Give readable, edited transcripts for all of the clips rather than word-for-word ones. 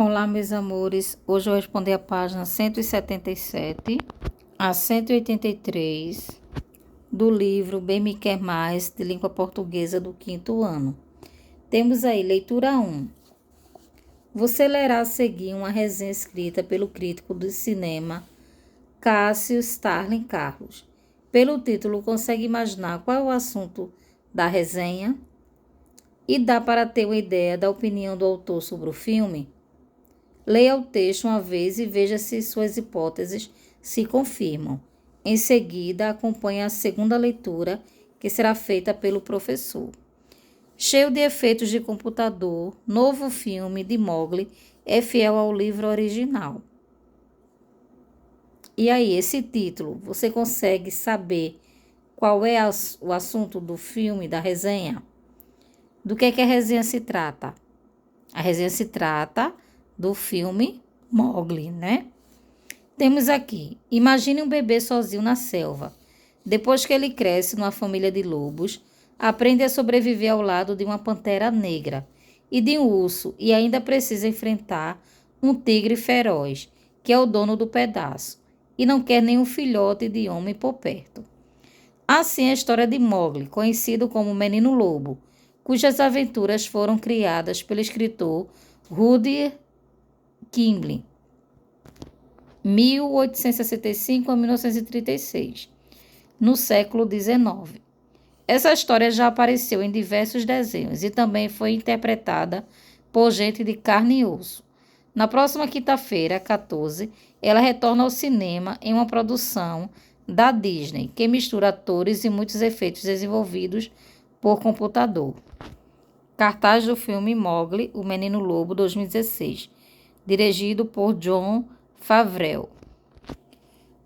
Olá, meus amores. Hoje eu vou responder a página 177 a 183 do livro Bem Me Quer Mais, de língua portuguesa do 5º ano. Temos aí leitura 1. Você lerá a seguir uma resenha escrita pelo crítico de cinema Cássio Starling Carlos. Pelo título, consegue imaginar qual é o assunto da resenha? E dá para ter uma ideia da opinião do autor sobre o filme? Leia o texto uma vez e veja se suas hipóteses se confirmam. Em seguida, acompanhe a segunda leitura, que será feita pelo professor. Cheio de efeitos de computador, novo filme de Mowgli é fiel ao livro original. E aí, esse título, você consegue saber qual é o assunto do filme, da resenha? Do que a resenha se trata? A resenha se trata do filme Mowgli, né? Temos aqui, imagine um bebê sozinho na selva. Depois que ele cresce numa família de lobos, aprende a sobreviver ao lado de uma pantera negra e de um urso e ainda precisa enfrentar um tigre feroz, que é o dono do pedaço, e não quer nenhum filhote de homem por perto. Assim é a história de Mowgli, conhecido como Menino Lobo, cujas aventuras foram criadas pelo escritor Rudyard Kipling, 1865 a 1936, no século XIX. Essa história já apareceu em diversos desenhos e também foi interpretada por gente de carne e osso. Na próxima quinta-feira, 14, ela retorna ao cinema em uma produção da Disney, que mistura atores e muitos efeitos desenvolvidos por computador. Cartaz do filme Mowgli, o Menino Lobo, 2016, dirigido por Jon Favreau.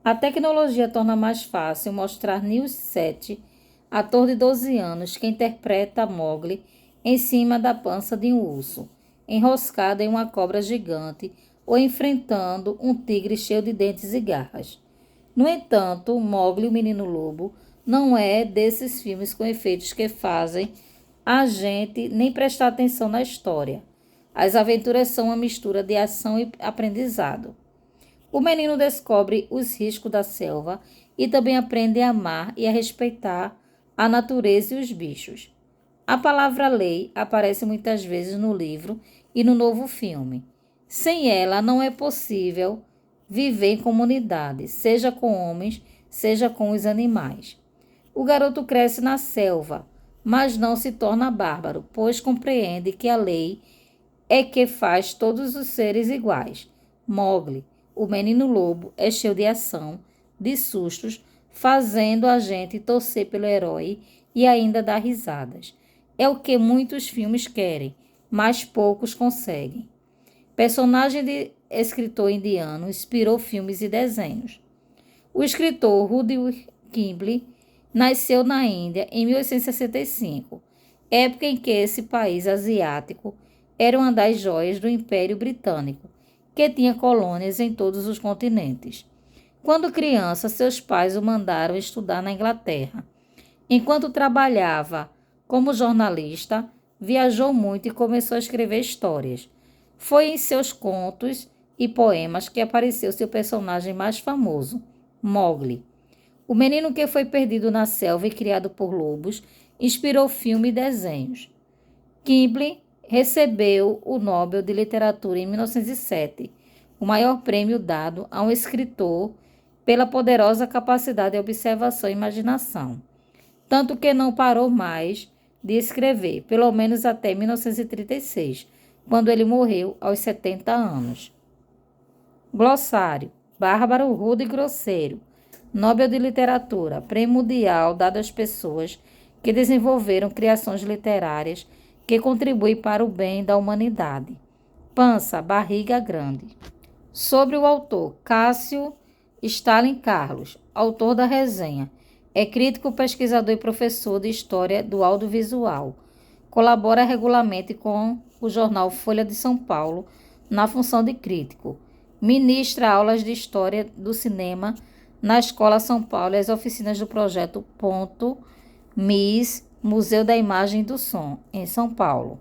A tecnologia torna mais fácil mostrar Nils Sethi, ator de 12 anos que interpreta Mowgli, em cima da pança de um urso, enroscado em uma cobra gigante ou enfrentando um tigre cheio de dentes e garras. No entanto, Mowgli, o Menino Lobo, não é desses filmes com efeitos que fazem a gente nem prestar atenção na história. As aventuras são uma mistura de ação e aprendizado. O menino descobre os riscos da selva e também aprende a amar e a respeitar a natureza e os bichos. A palavra lei aparece muitas vezes no livro e no novo filme. Sem ela, não é possível viver em comunidade, seja com homens, seja com os animais. O garoto cresce na selva, mas não se torna bárbaro, pois compreende que a lei é que faz todos os seres iguais. Mowgli, o menino lobo, é cheio de ação, de sustos, fazendo a gente torcer pelo herói e ainda dar risadas. É o que muitos filmes querem, mas poucos conseguem. Personagem de escritor indiano inspirou filmes e desenhos. O escritor Rudyard Kipling nasceu na Índia em 1865, época em que esse país asiático era uma das joias do Império Britânico, que tinha colônias em todos os continentes. Quando criança, seus pais o mandaram estudar na Inglaterra. Enquanto trabalhava como jornalista, viajou muito e começou a escrever histórias. Foi em seus contos e poemas que apareceu seu personagem mais famoso, Mowgli. O menino que foi perdido na selva e criado por lobos inspirou filme e desenhos. Kipling recebeu o Nobel de Literatura em 1907, o maior prêmio dado a um escritor pela poderosa capacidade de observação e imaginação. Tanto que não parou mais de escrever, pelo menos até 1936, quando ele morreu aos 70 anos. Glossário: bárbaro, rude e grosseiro. Nobel de Literatura, prêmio mundial dado às pessoas que desenvolveram criações literárias que contribuem para o bem da humanidade. Pança, barriga grande. Sobre o autor, Cássio Starling Carlos, autor da resenha. É crítico, pesquisador e professor de História do Audiovisual. Colabora regularmente com o jornal Folha de São Paulo, na função de crítico. Ministra aulas de História do Cinema na Escola São Paulo e as oficinas do projeto Ponto MIS, Museu da Imagem e do Som, em São Paulo.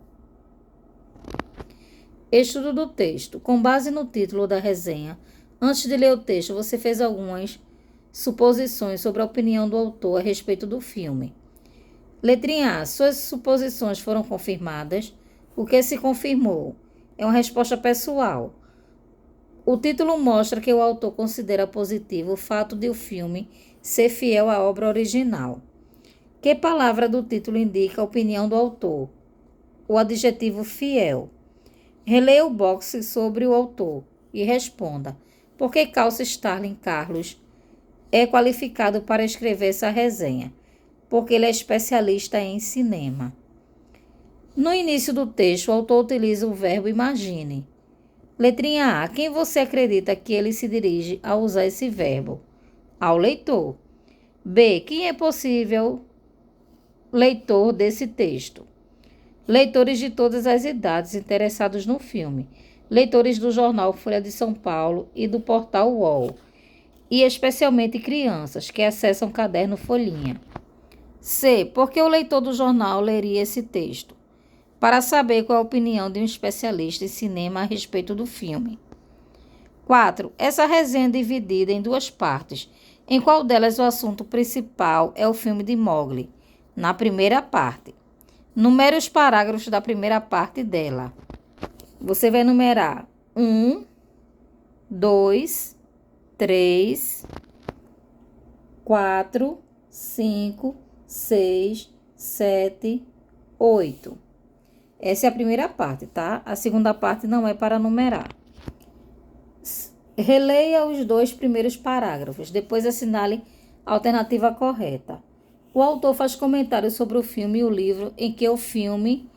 Estudo do texto. Com base no título da resenha, antes de ler o texto, você fez algumas suposições sobre a opinião do autor a respeito do filme. Letrinha A. Suas suposições foram confirmadas. O que se confirmou? É uma resposta pessoal. O título mostra que o autor considera positivo o fato de o filme ser fiel à obra original. Que palavra do título indica a opinião do autor? O adjetivo fiel. Releia o box sobre o autor e responda: por que Calcio Starling Carlos é qualificado para escrever essa resenha? Porque ele é especialista em cinema. No início do texto, o autor utiliza o verbo imagine. Letrinha A. Quem você acredita que ele se dirige ao usar esse verbo? Ao leitor. B. Quem é possível leitor desse texto? Leitores de todas as idades interessados no filme. Leitores do jornal Folha de São Paulo e do portal UOL. E especialmente crianças que acessam o caderno Folhinha. C. Por que o leitor do jornal leria esse texto? Para saber qual é a opinião de um especialista em cinema a respeito do filme. 4. Essa resenha é dividida em duas partes. Em qual delas o assunto principal é o filme de Mowgli? Na primeira parte. Numere os parágrafos da primeira parte dela. Você vai numerar 1, 2, 3, 4, 5, 6, 7, 8. Essa é a primeira parte, tá? A segunda parte não é para numerar. Releia os 2 primeiros parágrafos, depois assinale a alternativa correta. O autor faz comentários sobre o filme e o livro em que o filme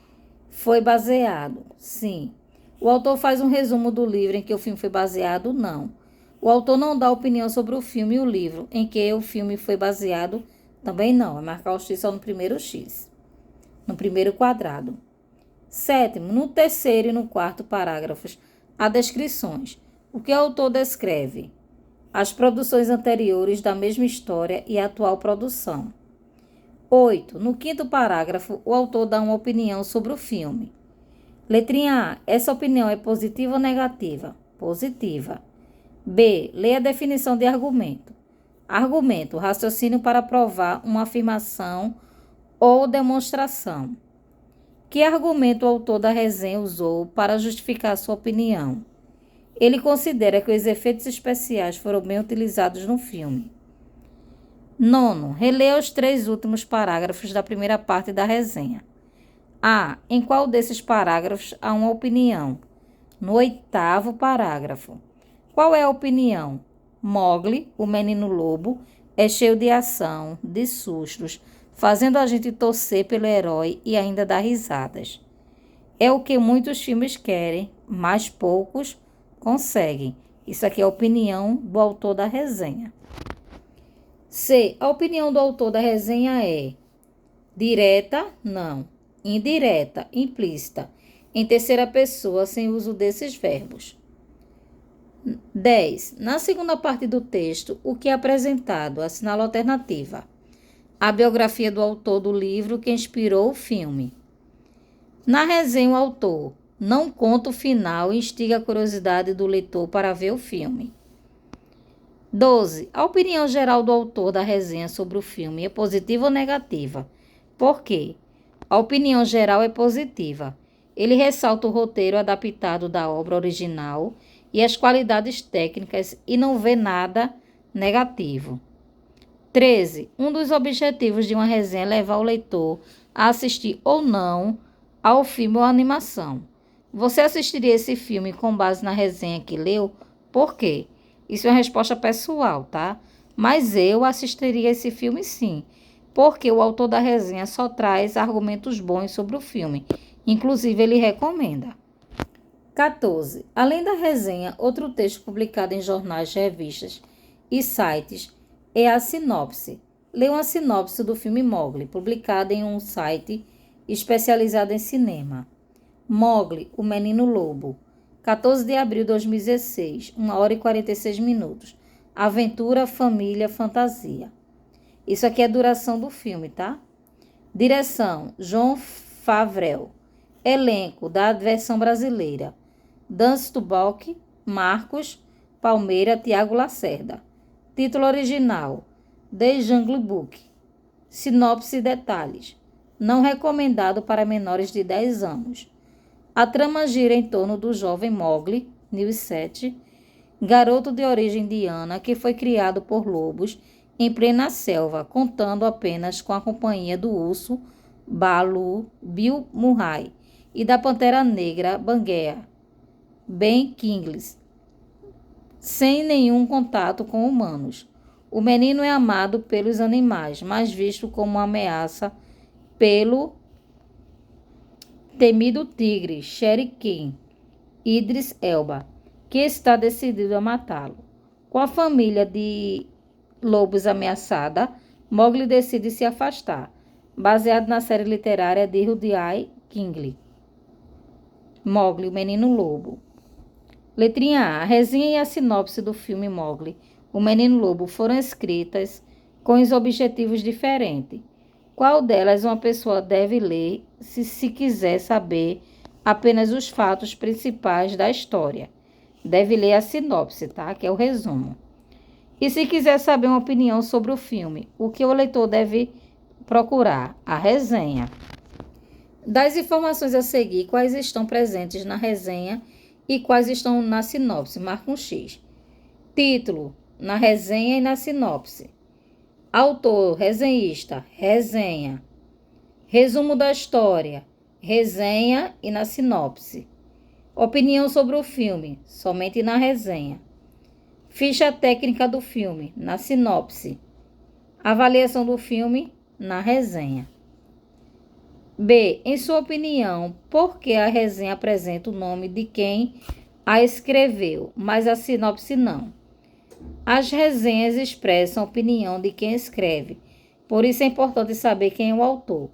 foi baseado. Sim. O autor faz um resumo do livro em que o filme foi baseado. Não. O autor não dá opinião sobre o filme e o livro em que o filme foi baseado. Também não. É marcar o X só no primeiro X. No primeiro quadrado. 7. No terceiro e no quarto parágrafos, há descrições. O que o autor descreve? As produções anteriores da mesma história e a atual produção. 8. No quinto parágrafo, o autor dá uma opinião sobre o filme. Letrinha A. Essa opinião é positiva ou negativa? Positiva. B. Leia a definição de argumento. Argumento. Raciocínio para provar uma afirmação ou demonstração. Que argumento o autor da resenha usou para justificar sua opinião? Ele considera que os efeitos especiais foram bem utilizados no filme. 9. Releia os 3 últimos parágrafos da primeira parte da resenha. A. Em qual desses parágrafos há uma opinião? No 8º parágrafo. Qual é a opinião? Mowgli, o menino lobo, é cheio de ação, de sustos, fazendo a gente torcer pelo herói e ainda dar risadas. É o que muitos filmes querem, mas poucos conseguem. Isso aqui é a opinião do autor da resenha. C. A opinião do autor da resenha é direta? Não. Indireta, implícita, em terceira pessoa, sem uso desses verbos. 10. Na segunda parte do texto, o que é apresentado? Assinala a alternativa. A biografia do autor do livro que inspirou o filme. Na resenha, o autor não conta o final e instiga a curiosidade do leitor para ver o filme. 12. A opinião geral do autor da resenha sobre o filme é positiva ou negativa? Por quê? A opinião geral é positiva. Ele ressalta o roteiro adaptado da obra original e as qualidades técnicas e não vê nada negativo. 13. Um dos objetivos de uma resenha é levar o leitor a assistir ou não ao filme ou à animação. Você assistiria esse filme com base na resenha que leu? Por quê? Isso é uma resposta pessoal, tá? Mas eu assistiria esse filme sim, porque o autor da resenha só traz argumentos bons sobre o filme. Inclusive, ele recomenda. 14. Além da resenha, outro texto publicado em jornais, revistas e sites é a sinopse. Leia uma sinopse do filme Mowgli, publicada em um site especializado em cinema. Mowgli, o Menino Lobo. 14 de abril de 2016, 1h e 46 minutos. Aventura, família, fantasia. Isso aqui é a duração do filme, tá? Direção, Jon Favreau. Elenco, da versão brasileira. Dance Tubalc, Marcos Palmeira, Tiago Lacerda. Título original: The Jungle Book. Sinopse e detalhes. Não recomendado para menores de 10 anos. A trama gira em torno do jovem Mowgli, Newsett, garoto de origem indiana que foi criado por lobos em plena selva, contando apenas com a companhia do urso Balu, Bill Murray, e da pantera negra Banguea, Ben Kingsley, sem nenhum contato com humanos. O menino é amado pelos animais, mas visto como uma ameaça pelo temido tigre Shere Khan, Idris Elba, que está decidido a matá-lo. Com a família de lobos ameaçada, Mowgli decide se afastar, baseado na série literária de Rudyard Kipling. Mowgli, o Menino Lobo. Letrinha A. A resenha e a sinopse do filme Mowgli, o Menino Lobo foram escritas com os objetivos diferentes. Qual delas uma pessoa deve ler se quiser saber apenas os fatos principais da história? Deve ler a sinopse, tá? Que é o resumo. E se quiser saber uma opinião sobre o filme, o que o leitor deve procurar? A resenha. Das informações a seguir, quais estão presentes na resenha e quais estão na sinopse? Marca um X. Título, na resenha e na sinopse. Autor, resenhista, resenha. Resumo da história, resenha e na sinopse. Opinião sobre o filme, somente na resenha. Ficha técnica do filme, na sinopse. Avaliação do filme, na resenha. B. Em sua opinião, por que a resenha apresenta o nome de quem a escreveu, mas a sinopse não? As resenhas expressam a opinião de quem escreve, por isso é importante saber quem é o autor.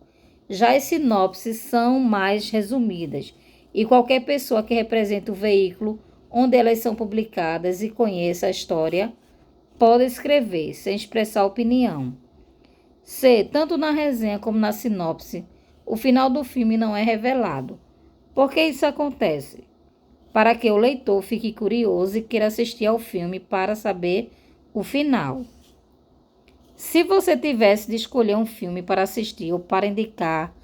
Já as sinopses são mais resumidas, e qualquer pessoa que representa o veículo onde elas são publicadas e conheça a história pode escrever, sem expressar opinião. C. Tanto na resenha como na sinopse, o final do filme não é revelado. Por que isso acontece? Para que o leitor fique curioso e queira assistir ao filme para saber o final. Se você tivesse de escolher um filme para assistir ou para indicar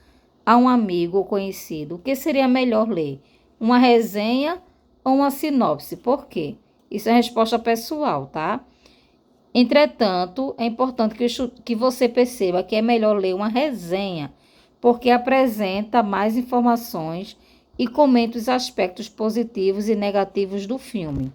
a um amigo ou conhecido, o que seria melhor ler? Uma resenha ou uma sinopse? Por quê? Isso é resposta pessoal, tá? Entretanto, é importante que você perceba que é melhor ler uma resenha, porque apresenta mais informações e comenta os aspectos positivos e negativos do filme.